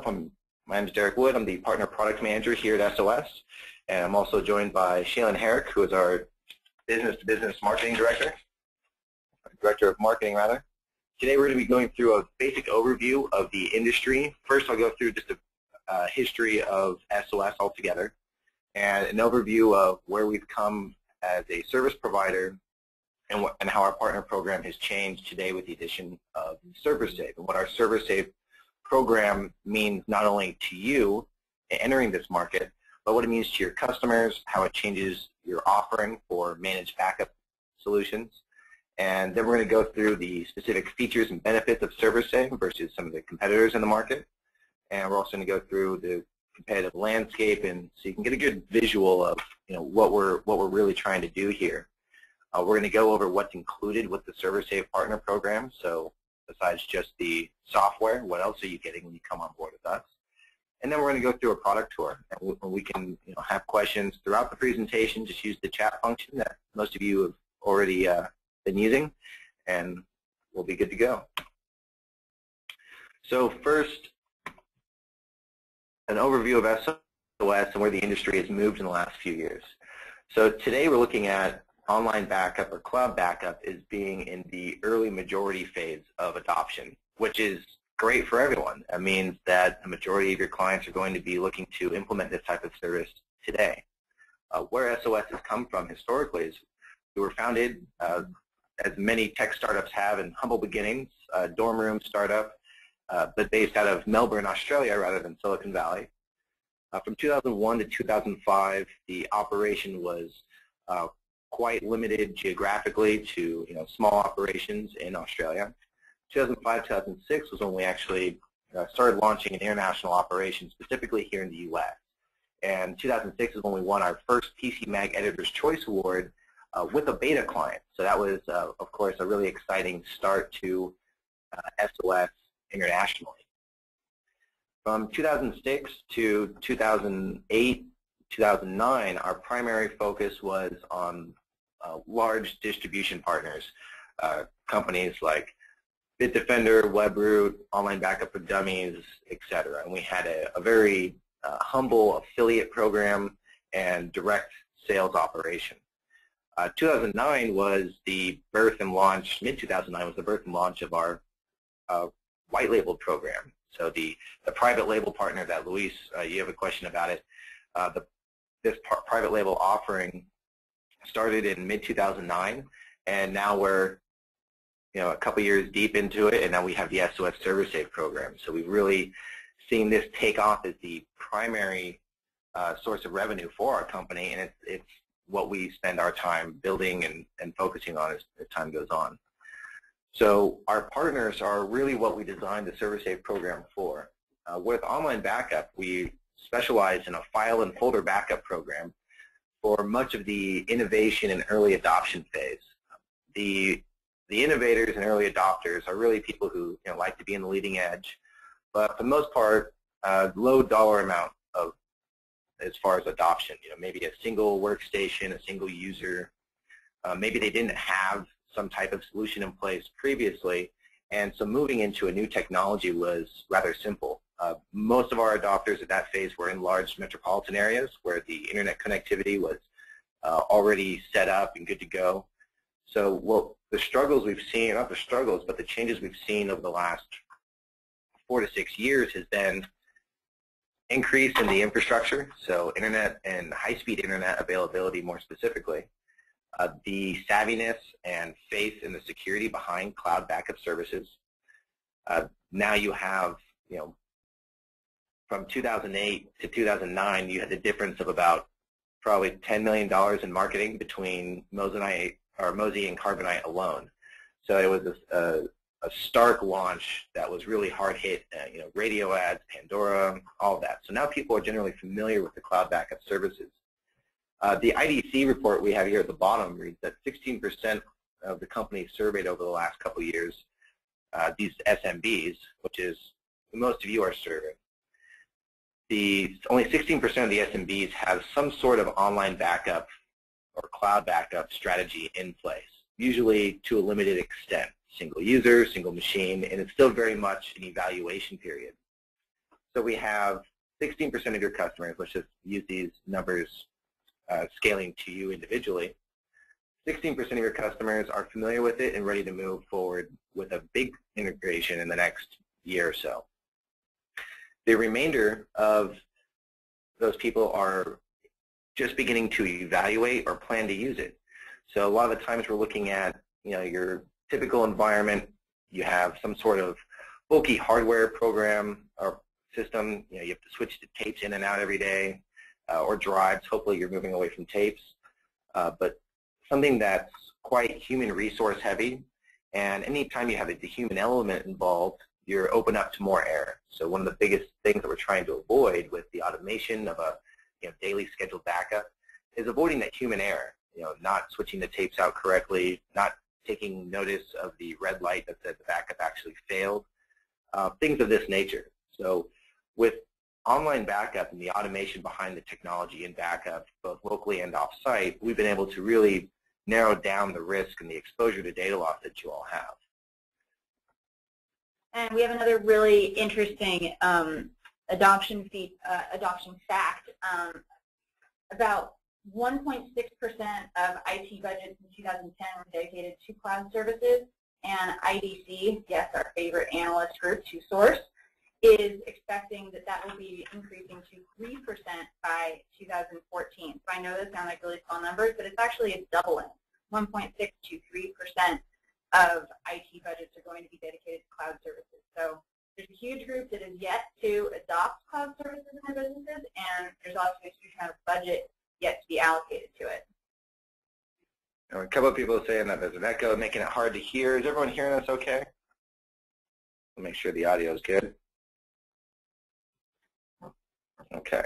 My name is Derek Wood. I'm the Partner Product Manager here at SOS. And I'm also joined by Shaylin Herrick, who is our Business-to-Business Marketing Director. Director of Marketing, rather. Today we're going to be going through a basic overview of the industry. First, I'll go through just a history of SOS altogether and an overview of where we've come as a service provider and how our partner program has changed today with the addition of ServerSafe, and what our ServerSafe program means not only to you entering this market, but what it means to your customers, how it changes your offering for managed backup solutions. And then we're going to go through the specific features and benefits of ServerSafe versus some of the competitors in the market. And we're also going to go through the competitive landscape, and so you can get a good visual of what we're really trying to do here. We're going to go over what's included with the ServerSafe partner program. So besides just the software, what else are you getting when you come on board with us? And then we're going to go through a product tour. And we can have questions throughout the presentation. Just use the chat function that most of you have already been using, and we'll be good to go. So first, an overview of SOS and where the industry has moved in the last few years. So today we're looking at online backup or cloud backup is being in the early majority phase of adoption, which is great for everyone. That means that the majority of your clients are going to be looking to implement this type of service today. Where SOS has come from historically is we were founded, as many tech startups have, in humble beginnings, a dorm room startup, but based out of Melbourne, Australia, rather than Silicon Valley. From 2001 to 2005, the operation was quite limited geographically to small operations in Australia. 2005-2006 was when we actually started launching an international operation, specifically here in the U.S. And 2006 is when we won our first PCMag Editor's Choice Award with a beta client. So that was, of course, a really exciting start to SOS internationally. From 2006 to 2008, 2009, our primary focus was on large distribution partners, companies like Bitdefender, Webroot, Online Backup for Dummies, etc. And we had a very humble affiliate program and direct sales operation. 2009 was the birth and launch, mid-2009 was the birth and launch of our white label program. So the private label partner that Luis, you have a question about it, this private label offering started in mid-2009, and now we're a couple years deep into it, and now we have the SOS ServerSafe program. So we've really seen this take off as the primary source of revenue for our company, and it's what we spend our time building and focusing on as time goes on. So our partners are really what we designed the ServerSafe program for. With online backup, we specialize in a file and folder backup program for much of the innovation and early adoption phase. The innovators and early adopters are really people who like to be in the leading edge, but for the most part, low dollar amount of as far as adoption. Maybe a single workstation, a single user. Maybe they didn't have some type of solution in place previously, and so moving into a new technology was rather simple. Most of our adopters at that phase were in large metropolitan areas where the internet connectivity was already set up and good to go. So the struggles we've seen, not the struggles, but the changes we've seen over the last 4 to 6 years has been increase in the infrastructure, so internet and high-speed internet availability more specifically, the savviness and faith in the security behind cloud backup services. Now you have, from 2008 to 2009, you had the difference of about probably $10 million in marketing between Mozy and Carbonite alone. So it was a stark launch that was really hard hit, radio ads, Pandora, all of that. So now people are generally familiar with the cloud backup services. The IDC report we have here at the bottom reads that 16% of the companies surveyed over the last couple of years, these SMBs, which is most of you are serving, only 16% of the SMBs have some sort of online backup or cloud backup strategy in place, usually to a limited extent, single user, single machine, and it's still very much an evaluation period. So we have 16% of your customers, let's just use these numbers scaling to you individually. 16% of your customers are familiar with it and ready to move forward with a big integration in the next year or so. The remainder of those people are just beginning to evaluate or plan to use it. So a lot of the times we're looking at, your typical environment. You have some sort of bulky hardware program or system. You have to switch the tapes in and out every day, or drives. Hopefully you're moving away from tapes. But something that's quite human resource heavy, and anytime you have the human element involved, you're open up to more error. So one of the biggest things that we're trying to avoid with the automation of a daily scheduled backup is avoiding that human error. Not switching the tapes out correctly, not taking notice of the red light that said the backup actually failed, things of this nature. So with online backup and the automation behind the technology in backup, both locally and off-site, we've been able to really narrow down the risk and the exposure to data loss that you all have. And we have another really interesting adoption fact. About 1.6% of IT budgets in 2010 were dedicated to cloud services, and IDC, yes, our favorite analyst group, TwoSource, is expecting that will be increasing to 3% by 2014. So I know those sound like really small numbers, but it's actually a doubling. 1.6 to 3% of IT budgets are going to be dedicated to cloud services. So there's a huge group that is yet to adopt cloud services in their businesses, and there's also a huge amount of budget yet to be allocated to it. A couple of people are saying that there's an echo, making it hard to hear. Is everyone hearing us okay? We'll make sure the audio is good. Okay.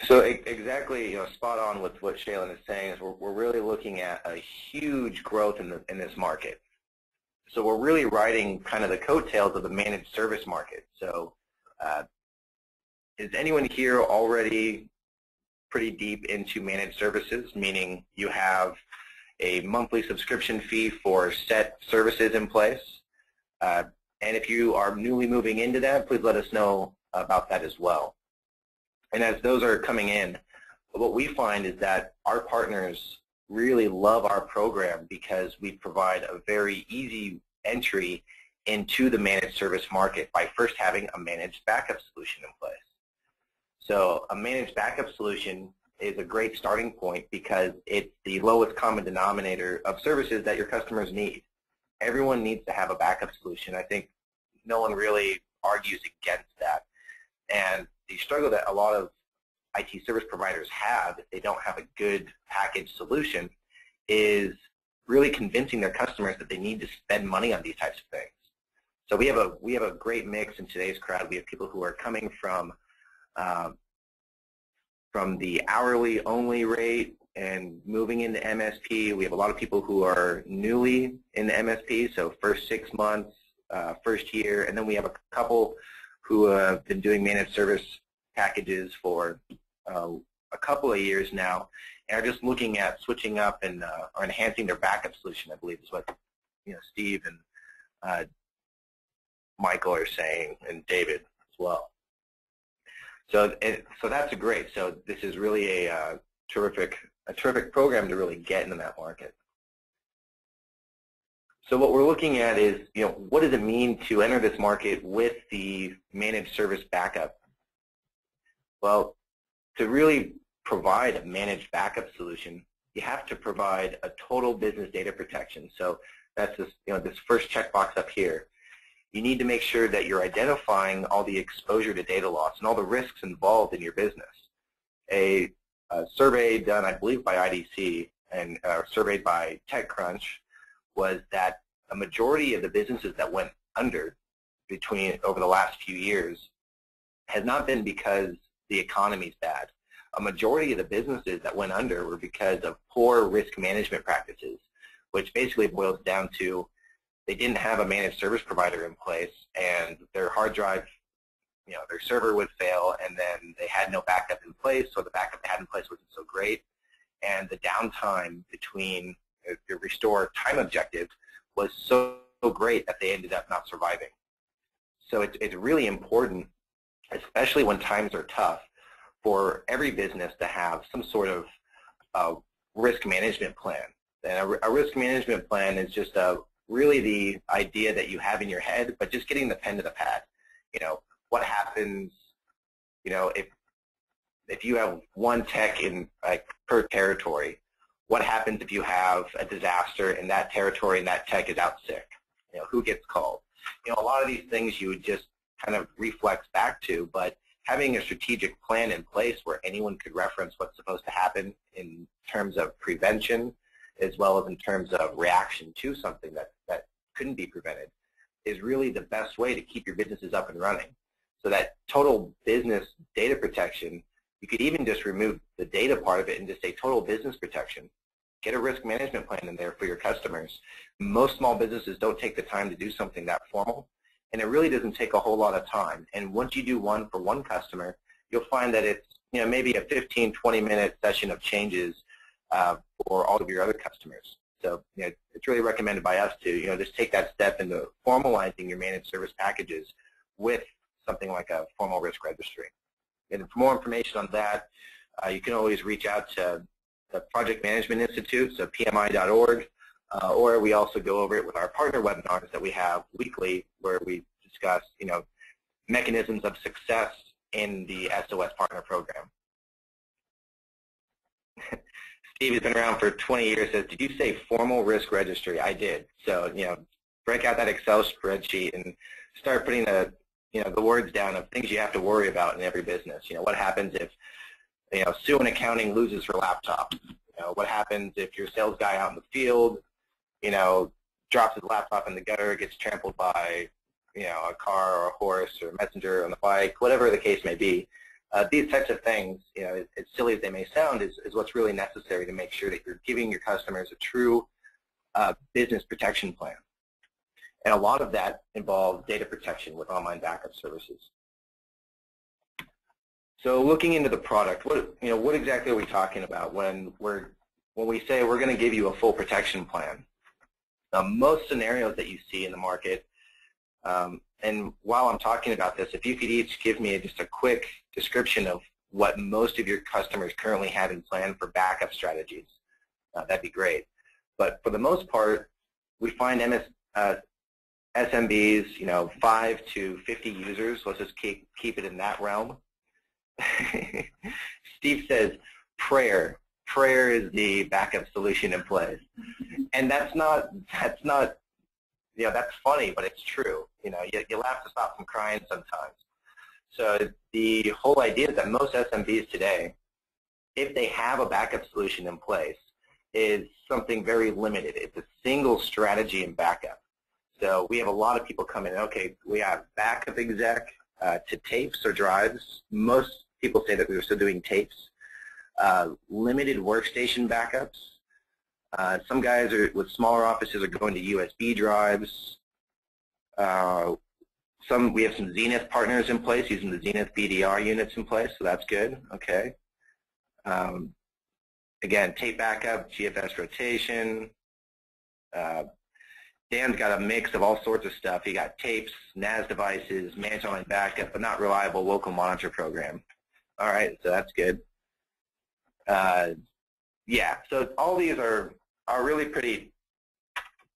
So exactly, spot on with what Shaylin is saying is we're really looking at a huge growth in this market. So we're really riding kind of the coattails of the managed service market. So is anyone here already pretty deep into managed services, meaning you have a monthly subscription fee for set services in place? And if you are newly moving into that, please let us know about that as well. And as those are coming in, what we find is that our partners really love our program because we provide a very easy entry into the managed service market by first having a managed backup solution in place. So a managed backup solution is a great starting point because it's the lowest common denominator of services that your customers need. Everyone needs to have a backup solution. I think no one really argues against that. And the struggle that a lot of IT service providers have if they don't have a good packaged solution is really convincing their customers that they need to spend money on these types of things. So we have a great mix in today's crowd. We have people who are coming from the hourly only rate and moving into MSP. We have a lot of people who are newly in the MSP, so first 6 months, first year, and then we have a couple who have been doing managed service packages for a couple of years now and are just looking at switching up and or enhancing their backup solution, I believe is what Steve and Michael are saying, and David as well. So that's great. So this is really a terrific program to really get into that market. So what we're looking at is, what does it mean to enter this market with the managed service backup? Well, to really provide a managed backup solution, you have to provide a total business data protection. So that's this, this first checkbox up here. You need to make sure that you're identifying all the exposure to data loss and all the risks involved in your business. A survey done, I believe, by IDC and surveyed by TechCrunch was that a majority of the businesses that went under over the last few years has not been because the economy's bad. A majority of the businesses that went under were because of poor risk management practices, which basically boils down to they didn't have a managed service provider in place, and their hard drive, their server would fail, and then they had no backup in place, so the backup they had in place wasn't so great, and the downtime between the restore time objective was so great that they ended up not surviving. So it's really important, especially when times are tough, for every business to have some sort of risk management plan. And a risk management plan is just really the idea that you have in your head, but just getting the pen to the pad. What happens, if you have one tech in per territory, what happens if you have a disaster in that territory and that tech is out sick? Who gets called? A lot of these things you would just kind of reflex back to, but having a strategic plan in place where anyone could reference what's supposed to happen in terms of prevention as well as in terms of reaction to something that couldn't be prevented is really the best way to keep your businesses up and running. So that total business data protection, you could even just remove the data part of it and just say total business protection. Get a risk management plan in there for your customers. Most small businesses don't take the time to do something that formal, and it really doesn't take a whole lot of time. And once you do one for one customer, you'll find that it's maybe a 15, 20-minute session of changes for all of your other customers. So it's really recommended by us to just take that step into formalizing your managed service packages with something like a formal risk registry. And for more information on that, you can always reach out to the Project Management Institute, so PMI.org, or we also go over it with our partner webinars that we have weekly where we discuss mechanisms of success in the SOS Partner Program. Steve has been around for 20 years, says, did you say formal risk registry? I did. So, break out that Excel spreadsheet and start putting the words down of things you have to worry about in every business. What happens if, Sue in accounting loses her laptop? What happens if your sales guy out in the field, drops his laptop in the gutter, gets trampled by, a car or a horse or a messenger on the bike, whatever the case may be. These types of things, as silly as they may sound, is what's really necessary to make sure that you're giving your customers a true business protection plan. And a lot of that involves data protection with online backup services. So looking into the product, what exactly are we talking about when we say we're going to give you a full protection plan? Most scenarios that you see in the market, and while I'm talking about this, if you could each give me just a quick description of what most of your customers currently have in plan for backup strategies, that'd be great. But for the most part, we find SMBs, 5 to 50 users. Let's just keep it in that realm. Steve says prayer. Prayer is the backup solution in place, and that's funny, but it's true. You'll have to stop from crying sometimes. So the whole idea is that most SMBs today, if they have a backup solution in place, is something very limited. It's a single strategy in backup. So we have a lot of people come in, okay, we have backup exec to tapes or drives. Most people say that we're still doing tapes. Limited workstation backups. Some guys with smaller offices are going to USB drives. We have some Zenith partners in place using the Zenith BDR units in place, so that's good. Okay. Again, tape backup, GFS rotation. Dan's got a mix of all sorts of stuff. He got tapes, NAS devices, managed online backup, but not reliable local monitor program. All right, so that's good. Yeah, so all these are really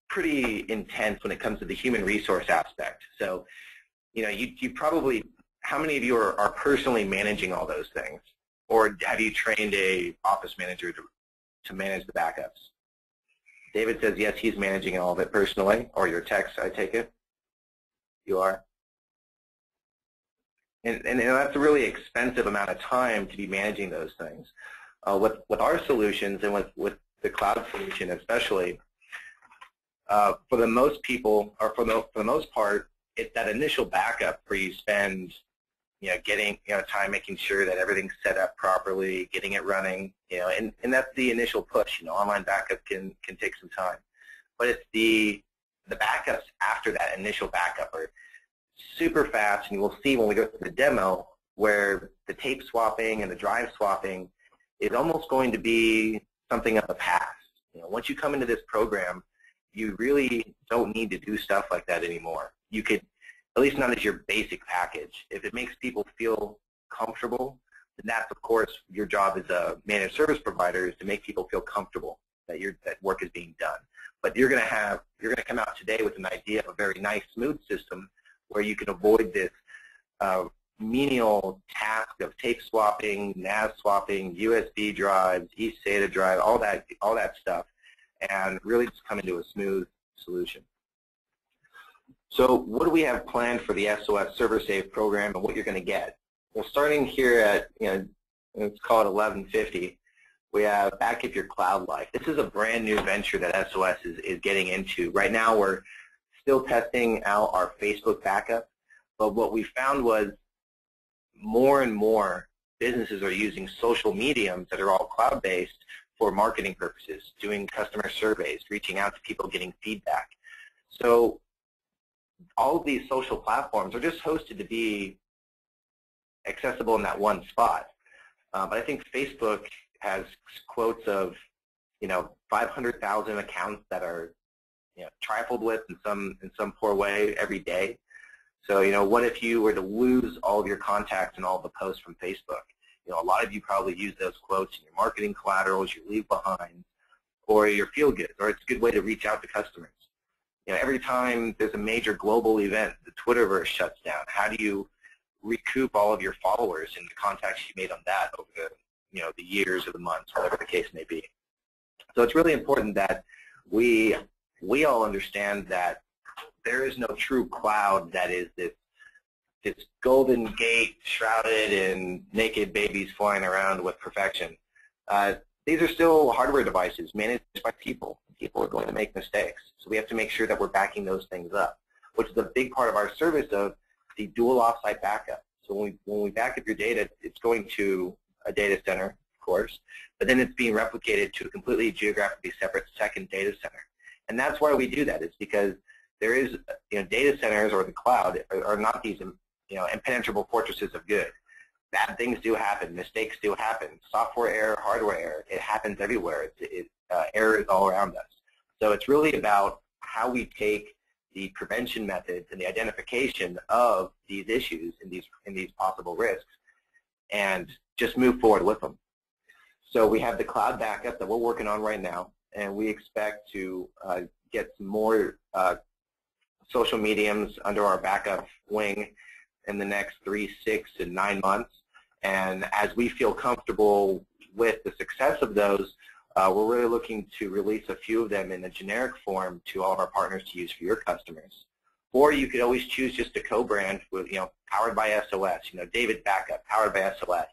pretty intense when it comes to the human resource aspect. So, you probably, how many of you are personally managing all those things? Or have you trained a office manager to manage the backups? David says, yes, he's managing all of it personally, or your techs, I take it. You are? And that's a really expensive amount of time to be managing those things. With our solutions and with the cloud solution especially, for the most people, or for the most part, it's that initial backup where you spend getting time making sure that everything's set up properly, getting it running, and that's the initial push. Online backup can take some time, but it's the backups after that initial backup are super fast, and you will see when we go through the demo where the tape swapping and the drive swapping is almost going to be something of the past. Once you come into this program, you really don't need to do stuff like that anymore. You could, at least not as your basic package. If it makes people feel comfortable, then that's, of course, your job as a managed service provider is to make people feel comfortable that that work is being done. But you're going to come out today with an idea of a very nice, smooth system where you can avoid this menial task of tape swapping, NAS swapping, USB drives, eSATA drive, all that stuff, and really just come into a smooth solution. So what do we have planned for the SOS Server Save program and what you're going to get? Well, starting here at, let's call it 1150, we have Backup Your Cloud Life. This is a brand new venture that SOS is getting into. Right now we're still testing out our Facebook backup, but what we found was more and more businesses are using social mediums that are all cloud-based for marketing purposes, doing customer surveys, reaching out to people, getting feedback. So all of these social platforms are just hosted to be accessible in that one spot. But I think Facebook has quotes of, 500,000 accounts that are, trifled with in some poor way every day. So, what if you were to lose all of your contacts and all the posts from Facebook? A lot of you probably use those quotes in your marketing collaterals, your leave behind, or your feel goods, or it's a good way to reach out to customers. Every time there's a major global event, the Twitterverse shuts down. How do you recoup all of your followers and the contacts you made on that over the years or the months, whatever the case may be? So it's really important that we all understand that there is no true cloud that is this golden gate shrouded in naked babies flying around with perfection. These are still hardware devices managed by people. People are going to make mistakes. So we have to make sure that we're backing those things up, which is a big part of our service of the dual offsite backup. So when we back up your data, it's going to a data center, of course, but then it's being replicated to a completely geographically separate second data center. And that's why we do that. It's because there is, data centers or the cloud are not these, impenetrable fortresses of good. Bad things do happen. Mistakes do happen. Software error, hardware error, it happens everywhere. Error is all around us. So it's really about how we take the prevention methods and the identification of these issues and these possible risks and just move forward with them. So we have the cloud backup that we're working on right now, and we expect to get some more social mediums under our backup wing in the next 3, 6, and 9 months. And as we feel comfortable with the success of those, we're really looking to release a few of them in a generic form to all of our partners to use for your customers. Or you could always choose just a co-brand with, powered by SOS, David Backup, powered by SOS,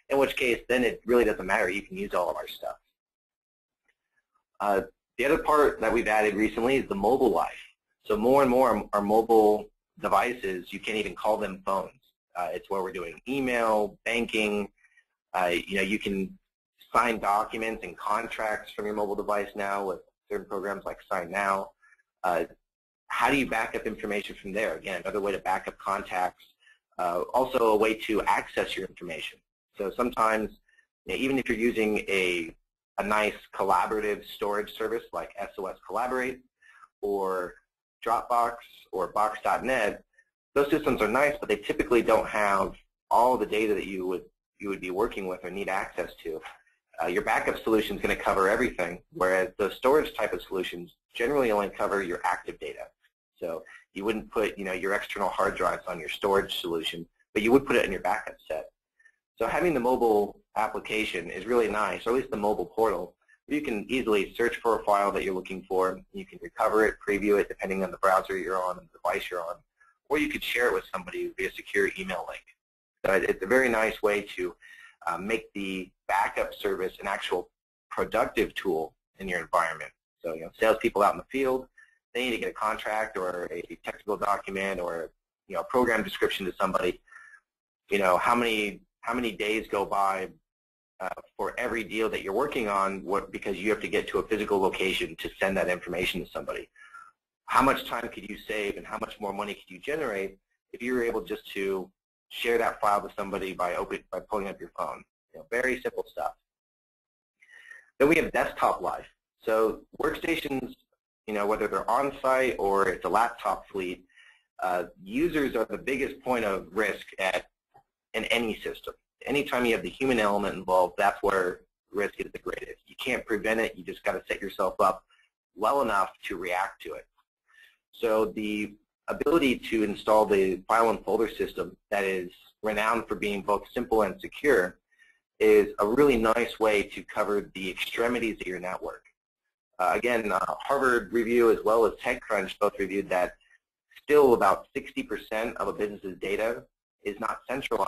in which case then it really doesn't matter. You can use all of our stuff. The other part that we've added recently is the mobile life. So more and more our mobile devices, you can't even call them phones. It's where we're doing email, banking. You can sign documents and contracts from your mobile device now with certain programs like SignNow. How do you back up information from there? Again, another way to back up contacts. Also a way to access your information. So sometimes, even if you're using a nice collaborative storage service like SOS Collaborate or Dropbox or Box.net, those systems are nice, but they typically don't have all the data that you would be working with or need access to. Your backup solution is going to cover everything, whereas the storage type of solutions generally only cover your active data. So you wouldn't put your external hard drives on your storage solution, but you would put it in your backup set. So having the mobile application is really nice, or at least the mobile portal. You can easily search for a file that you're looking for. You can recover it, preview it, depending on the browser you're on and the device you're on, or you could share it with somebody via secure email link. So it's a very nice way to make the backup service an actual productive tool in your environment. So salespeople out in the field, they need to get a contract or a technical document or a program description to somebody. How many days go by for every deal that you're working on because you have to get to a physical location to send that information to somebody? How much time could you save and how much more money could you generate if you were able just to share that file with somebody by pulling up your phone? Very simple stuff. Then we have desktop life. So workstations, whether they're on-site or it's a laptop fleet, Users are the biggest point of risk in any system. Anytime you have the human element involved, that's where risk is the greatest. You can't prevent it. You just got to set yourself up well enough to react to it. So the ability to install the file and folder system that is renowned for being both simple and secure is a really nice way to cover the extremities of your network. Again, Harvard Review as well as TechCrunch both reviewed that still about 60% of a business's data is not centralized